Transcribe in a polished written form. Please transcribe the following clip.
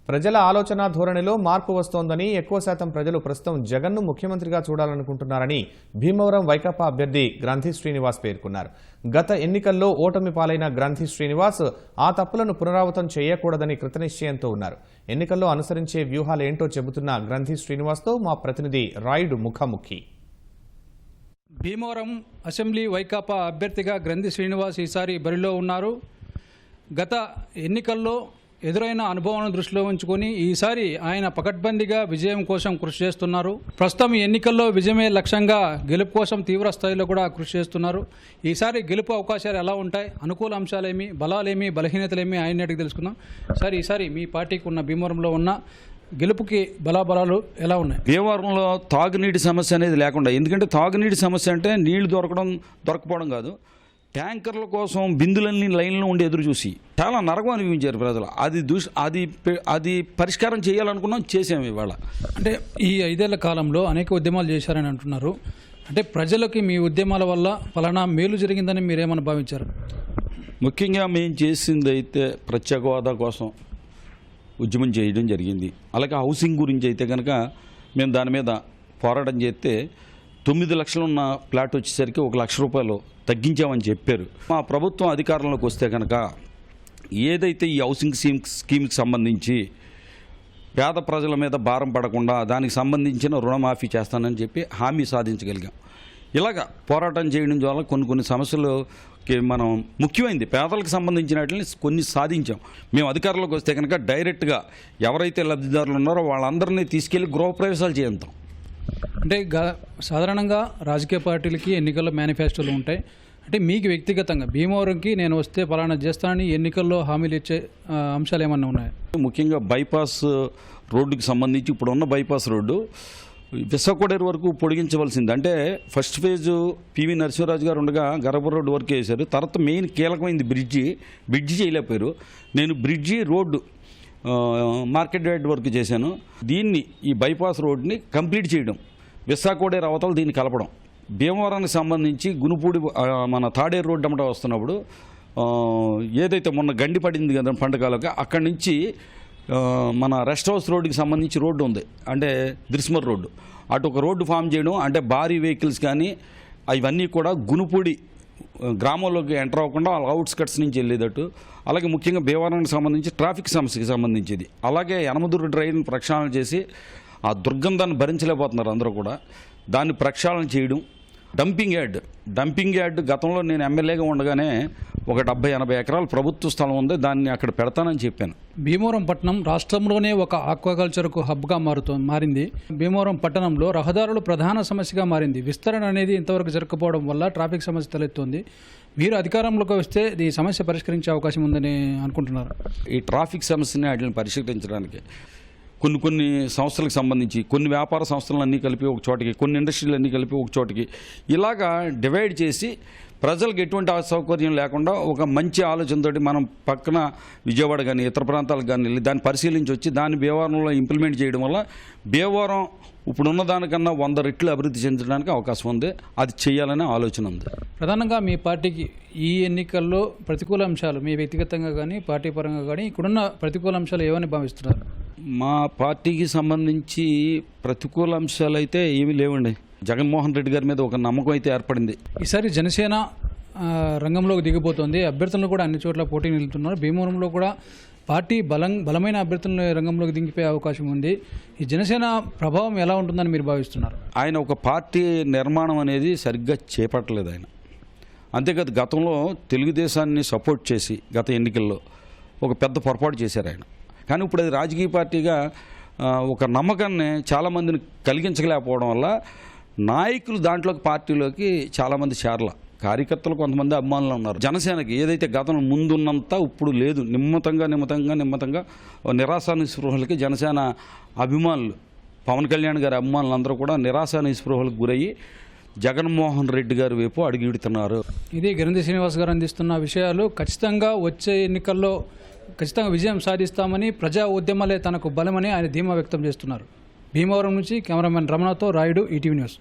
ప్రజల ఆలోచన ధోరణిలో మార్పు వస్తోందని ఎక్కువ శాతం ప్రజలు ప్రస్తుతం జగన్ను ముఖ్యమంత్రిగా చూడాలనుకుంటున్నారని భీమవరం వైకాపా అభ్యర్థి గ్రంథి శ్రీనివాస్ పేర్కొన్నారు. గత ఎన్నికల్లో ఓటమి పాలైన గ్రంథి శ్రీనివాస్ ఆ తప్పులను పునరావృతం చేయకూడదని కృతనిశ్చయంతో ఉన్నారు. ఎన్నికల్లో అనుసరించే వ్యూహాలేంటో చెబుతున్న గ్రంథి శ్రీనివాస్తో మా ప్రతినిధి రాయుడు ముఖాముఖి. భీమవరం అసెంబ్లీ వైకాపా అభ్యర్థిగా గ్రంథి శ్రీనివాస్ ఈసారి బరిలో ఉన్నారు. గత ఎన్నికల్లో ఎదురైన అనుభవాలను దృష్టిలో ఉంచుకొని ఈసారి ఆయన పకడ్బందీగా విజయం కోసం కృషి చేస్తున్నారు. ప్రస్తుతం ఈ ఎన్నికల్లో విజయమే లక్ష్యంగా గెలుపు కోసం తీవ్ర స్థాయిలో కూడా కృషి చేస్తున్నారు. ఈసారి గెలుపు అవకాశాలు ఎలా ఉంటాయి, అనుకూల అంశాలేమి, బలాలేమి, బలహీనతలేమి ఆయన అడిగి తెలుసుకుందాం. సార్, ఈసారి మీ పార్టీకి ఉన్న భీమవరంలో ఉన్న గెలుపుకి బలాబలాలు ఎలా ఉన్నాయి? భీమవరంలో తాగునీటి సమస్య అనేది లేకుండా, ఎందుకంటే తాగునీటి సమస్య అంటే నీళ్లు దొరకపోవడం కాదు, ట్యాంకర్ల కోసం బిందులన్నీ లైన్లో ఉండి ఎదురు చూసి చాలా నరకం అనిపించారు ప్రజలు. అది పరిష్కారం చేయాలనుకున్నాం, చేసాము. ఇవాళ అంటే ఈ 5 ఏళ్ల కాలంలో అనేక ఉద్యమాలు చేశారని అంటున్నారు. అంటే ప్రజలకి మీ ఉద్యమాల వల్ల ఫలానా మేలు జరిగిందని మీరేమని భావించారు? ముఖ్యంగా మేము చేసింది అయితే ప్రత్యేక హోదా కోసం ఉద్యమం చేయడం జరిగింది. అలాగే హౌసింగ్ గురించి అయితే కనుక మేము దాని మీద పోరాటం చేస్తే 9 లక్షలు ఉన్న ప్లాట్ వచ్చేసరికి 1 లక్ష రూపాయలు తగ్గించామని చెప్పారు. మా ప్రభుత్వం అధికారంలోకి వస్తే కనుక ఏదైతే ఈ హౌసింగ్ స్కీమ్కి సంబంధించి పేద ప్రజల మీద భారం పడకుండా దానికి సంబంధించిన రుణమాఫీ చేస్తానని చెప్పి హామీ సాధించగలిగాం. ఇలాగ పోరాటం చేయడం ద్వారా కొన్ని సమస్యలకి మనం ముఖ్యమైనది పేదలకు సంబంధించిన వాటిని కొన్ని సాధించాం. మేము అధికారంలోకి వస్తే కనుక డైరెక్ట్గా ఎవరైతే లబ్ధిదారులు ఉన్నారో వాళ్ళందరినీ తీసుకెళ్లి గృహప్రవేశాలు చేస్తాం. అంటే సాధారణంగా రాజకీయ పార్టీలకి ఎన్నికల్లో మేనిఫెస్టోలు ఉంటాయి. అంటే మీకు వ్యక్తిగతంగా భీమవరంకి నేను వస్తే ఫలానా చేస్తానని ఎన్నికల్లో హామీలు ఇచ్చే అంశాలు ఏమన్నా ఉన్నాయా? ముఖ్యంగా బైపాస్ రోడ్డుకి సంబంధించి ఇప్పుడున్న బైపాస్ రోడ్డు విశాఖోడేరు వరకు పొడిగించవలసింది. అంటే ఫస్ట్ ఫేజు పివి నరసింహరాజు గారు ఉండగా గర్భ రోడ్డు వరకు వేశారు. తర్వాత మెయిన్ కీలకమైంది బ్రిడ్జి చేయలేకపోయారు. నేను బ్రిడ్జి రోడ్డు మార్కెట్ యార్డ్ వరకు చేశాను. దీన్ని ఈ బైపాస్ రోడ్ని కంప్లీట్ చేయడం, విశాఖోడేరు అవతల దీన్ని కలపడం, భీమవరానికి సంబంధించి గునుపూడి మన తాడేరు రోడ్డు అమ్మట వస్తున్నప్పుడు ఏదైతే మొన్న గండి పడింది కదా పండగలకి, అక్కడి నుంచి మన రెస్ట్ హౌస్ రోడ్డుకి సంబంధించి రోడ్డు ఉంది, అంటే దిర్స్మర్ రోడ్డు, అటు ఒక రోడ్డు ఫామ్ చేయడం, అంటే భారీ వెహికల్స్ కానీ అవన్నీ కూడా గునుపూడి గ్రామంలోకి ఎంటర్ అవ్వకుండా అవుట్స్కట్స్ నుంచి వెళ్ళేటట్టు. అలాగే ముఖ్యంగా భీమవరానికి సంబంధించి ట్రాఫిక్ సమస్యకి సంబంధించింది. అలాగే యనమదుర్గ డ్రైవ్ని ప్రక్షాళన చేసి ఆ దుర్గంధాన్ని భరించలేకపోతున్నారు అందరూ కూడా. దాన్ని ప్రక్షాళన చేయడం. డంపింగ్ యార్డ్ గతంలో నేను ఎమ్మెల్యేగా ఉండగానే ఒక 70-80 ఎకరాల ప్రభుత్వ స్థలం ఉంది, దాన్ని అక్కడ పెడతానని చెప్పాను. భీమవరం పట్టణం రాష్ట్రంలోనే ఒక ఆక్వాకల్చర్కు హబ్గా మారింది. భీమవరం పట్టణంలో రహదారులు ప్రధాన సమస్యగా మారింది. విస్తరణ అనేది ఇంతవరకు జరగకపోవడం వల్ల ట్రాఫిక్ సమస్య తలెత్తుంది. మీరు అధికారంలోకి వస్తే ఈ సమస్య పరిష్కరించే అవకాశం ఉందని అనుకుంటున్నారు? ఈ ట్రాఫిక్ సమస్యని వాటిని పరిష్కరించడానికి కొన్ని సంస్థలకు సంబంధించి కొన్ని వ్యాపార సంస్థలన్నీ కలిపి ఒక చోటికి, కొన్ని ఇండస్ట్రీలు అన్నీ కలిపి ఒక చోటికి, ఇలాగా డివైడ్ చేసి ప్రజలకు ఎటువంటి అసౌకర్యం లేకుండా ఒక మంచి ఆలోచనతోటి మనం పక్కన విజయవాడ కానీ ఇతర ప్రాంతాలకు కానీ వెళ్ళి దాన్ని పరిశీలించి వచ్చి దాన్ని భీమవరంలో ఇంప్లిమెంట్ చేయడం వల్ల భీమవరం ఇప్పుడున్న దానికన్నా 100 రెట్లు అభివృద్ధి చెందడానికి అవకాశం ఉంది. అది చేయాలనే ఆలోచన ఉంది. ప్రధానంగా మీ పార్టీకి ఈ ఎన్నికల్లో ప్రతికూల అంశాలు, మీ వ్యక్తిగతంగా కానీ పార్టీ పరంగా కానీ ఇక్కడున్న ప్రతికూల అంశాలు ఏమని భావిస్తున్నారు? మా పార్టీకి సంబంధించి ప్రతికూల అంశాలు అయితే ఏమీ లేవండి. జగన్మోహన్ రెడ్డి గారి మీద ఒక నమ్మకం అయితే ఏర్పడింది. ఈసారి జనసేన రంగంలోకి దిగిపోతుంది. అభ్యర్థులను కూడా అన్ని చోట్ల పోటీ నిలుతున్నారు. భీమవరంలో కూడా పార్టీ బలమైన అభ్యర్థులను రంగంలోకి దిగిపోయే అవకాశం ఉంది. ఈ జనసేన ప్రభావం ఎలా ఉంటుందని మీరు భావిస్తున్నారు? ఆయన ఒక పార్టీ నిర్మాణం అనేది సరిగ్గా చేపట్టలేదు ఆయన. అంతేకాదు గతంలో తెలుగుదేశాన్ని సపోర్ట్ చేసి గత ఎన్నికల్లో ఒక పెద్ద పొరపాటు చేశారు ఆయన. కానీ ఇప్పుడు అది రాజకీయ పార్టీగా ఒక నమ్మకాన్ని చాలామందిని కలిగించలేకపోవడం వల్ల నాయకులు దాంట్లోకి పార్టీలోకి చాలామంది చేరల, కార్యకర్తలు కొంతమంది అభిమానులు ఉన్నారు. జనసేనకి ఏదైతే గతం ముందున్నంత ఇప్పుడు లేదు. నిమ్మతంగా నిరాశా నిస్పృహలకి జనసేన అభిమానులు, పవన్ కళ్యాణ్ గారి అభిమానులు అందరూ కూడా నిరాశా నిస్పృహలకు గురయ్యి జగన్మోహన్ రెడ్డి గారి వైపు అడుగుపెడుతున్నారు. ఇది గ్రంథి శ్రీనివాస్ గారు అందిస్తున్న విషయాలు. ఖచ్చితంగా వచ్చే ఎన్నికల్లో ఖచ్చితంగా విజయం సాధిస్తామని, ప్రజా ఉద్యమాలే తనకు బలమని ఆయన ధీమా వ్యక్తం చేస్తున్నారు. భీమవరం నుంచి కెమెరామెన్ రమణతో రాయుడు, ఈటీవీ న్యూస్.